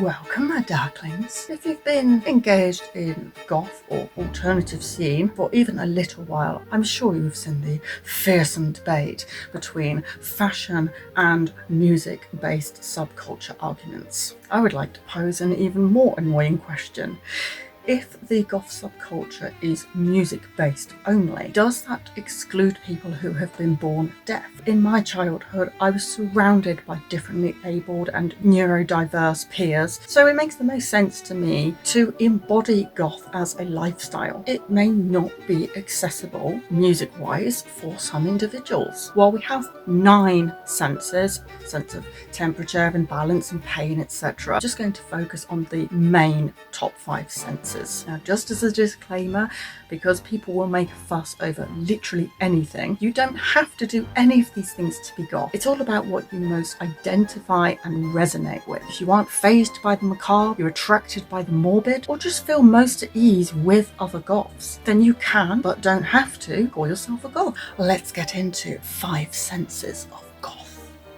Welcome, my darklings. If you've been engaged in goth or alternative scene for even a little while, I'm sure you've seen the fearsome debate between fashion and music-based subculture arguments. I would like to pose an even more annoying question. If the goth subculture is music-based only, does that exclude people who have been born deaf? In my childhood, I was surrounded by differently abled and neurodiverse peers, so it makes the most sense to me to embody goth as a lifestyle. It may not be accessible music-wise for some individuals. While we have 9 senses, sense of temperature and balance and pain, etc., I'm just going to focus on the main top 5 senses. Now, just as a disclaimer, because people will make a fuss over literally anything, you don't have to do any of these things to be goth. It's all about what you most identify and resonate with. If you aren't fazed by the macabre, you're attracted by the morbid, or just feel most at ease with other goths, then you can, but don't have to, call yourself a goth. Let's get into 5 senses of goth.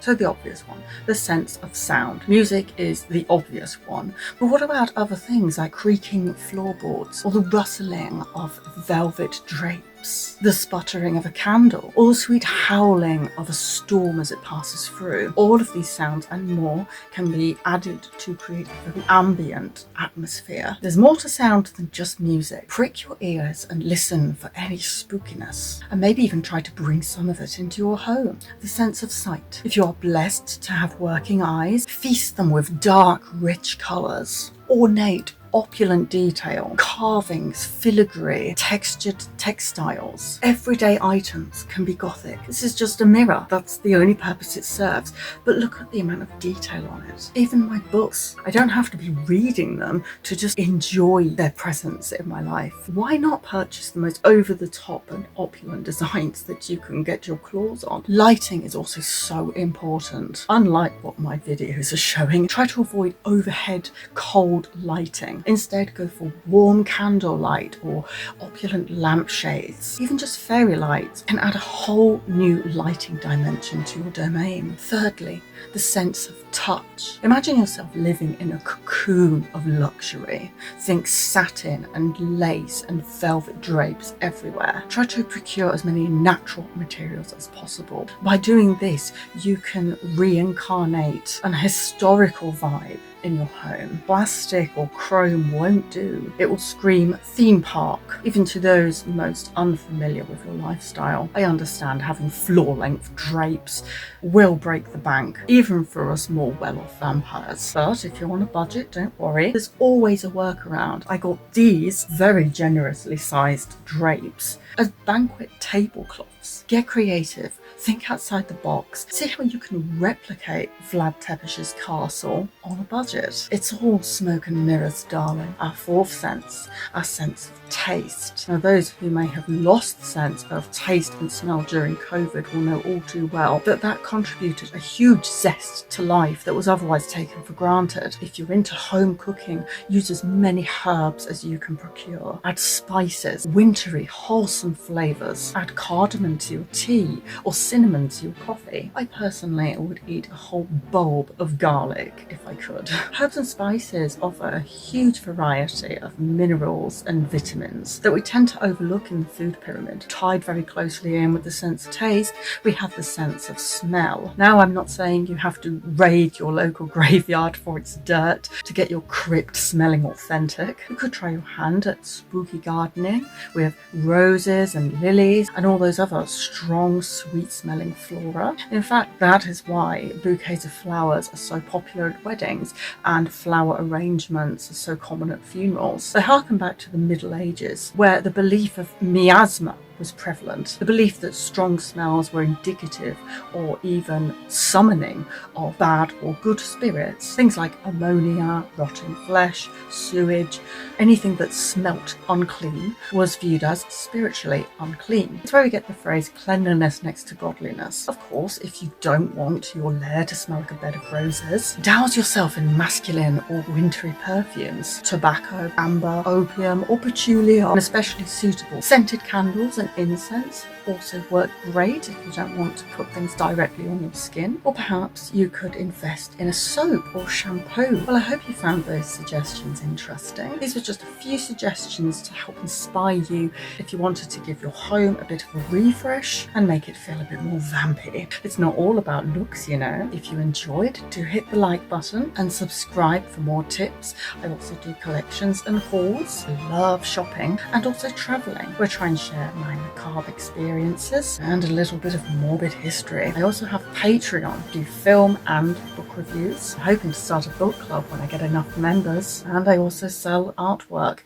So the obvious one, the sense of sound. Music is the obvious one, but what about other things like creaking floorboards, or the rustling of velvet drapes, the sputtering of a candle, or the sweet howling of a storm as it passes through? All of these sounds and more can be added to create a very ambient atmosphere. There's more to sound than just music. Prick your ears and listen for any spookiness, and maybe even try to bring some of it into your home. The sense of sight. If you are blessed to have working eyes, feast them with dark, rich colours, ornate, opulent detail, carvings, filigree, textured textiles. Everyday items can be gothic. This is just a mirror. That's the only purpose it serves. But look at the amount of detail on it. Even my books, I don't have to be reading them to just enjoy their presence in my life. Why not purchase the most over-the-top and opulent designs that you can get your claws on? Lighting is also so important. Unlike what my videos are showing, try to avoid overhead cold lighting. Instead, go for warm candlelight or opulent lampshades. Even just fairy lights can add a whole new lighting dimension to your domain. Thirdly, the sense of touch. Imagine yourself living in a cocoon of luxury. Think satin and lace and velvet drapes everywhere. Try to procure as many natural materials as possible. By doing this, you can reincarnate an historical vibe in your home. Plastic or chrome won't do. It will scream theme park, even to those most unfamiliar with your lifestyle. I understand having floor-length drapes will break the bank, even for us more well-off vampires. But if you're on a budget, don't worry. There's always a workaround. I got these very generously sized drapes as banquet tablecloths. Get creative. Think outside the box. See how you can replicate Vlad Tepes's castle on a budget. It's all smoke and mirrors, darling. Our 4th sense, our sense of taste. Now, those who may have lost the sense of taste and smell during COVID will know all too well that that contributed a huge zest to life that was otherwise taken for granted. If you're into home cooking, use as many herbs as you can procure. Add spices, wintry, wholesome flavours. Add cardamom to your tea or cinnamon to your coffee. I personally would eat a whole bulb of garlic if I could. Herbs and spices offer a huge variety of minerals and vitamins that we tend to overlook in the food pyramid. Tied very closely in with the sense of taste, we have the sense of smell. Now, I'm not saying you have to raid your local graveyard for its dirt to get your crypt smelling authentic. You could try your hand at spooky gardening with roses and lilies and all those other strong, sweet smelling flora. In fact, that is why bouquets of flowers are so popular at weddings and flower arrangements are so common at funerals. They harken back to the Middle Ages, where the belief of miasma was prevalent. The belief that strong smells were indicative or even summoning of bad or good spirits. Things like ammonia, rotting flesh, sewage, anything that smelt unclean was viewed as spiritually unclean. It's where we get the phrase cleanliness next to godliness. Of course, if you don't want your lair to smell like a bed of roses, douse yourself in masculine or wintry perfumes. Tobacco, amber, opium or patchouli are especially suitable. Scented candles and and incense also work great if you don't want to put things directly on your skin. Or perhaps you could invest in a soap or shampoo. Well, I hope you found those suggestions interesting. These were just a few suggestions to help inspire you if you wanted to give your home a bit of a refresh and make it feel a bit more vampy. It's not all about looks, you know. If you enjoyed, do hit the like button and subscribe for more tips. I also do collections and hauls. I love shopping and also travelling, where I try and share my macabre experiences and a little bit of morbid history. I also have Patreon, do film and book reviews. I'm hoping to start a book club when I get enough members, and I also sell artwork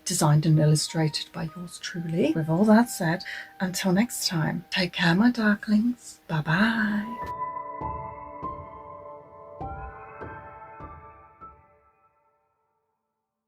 designed and illustrated by yours truly. With all that said, until next time, take care, my darklings. Bye bye.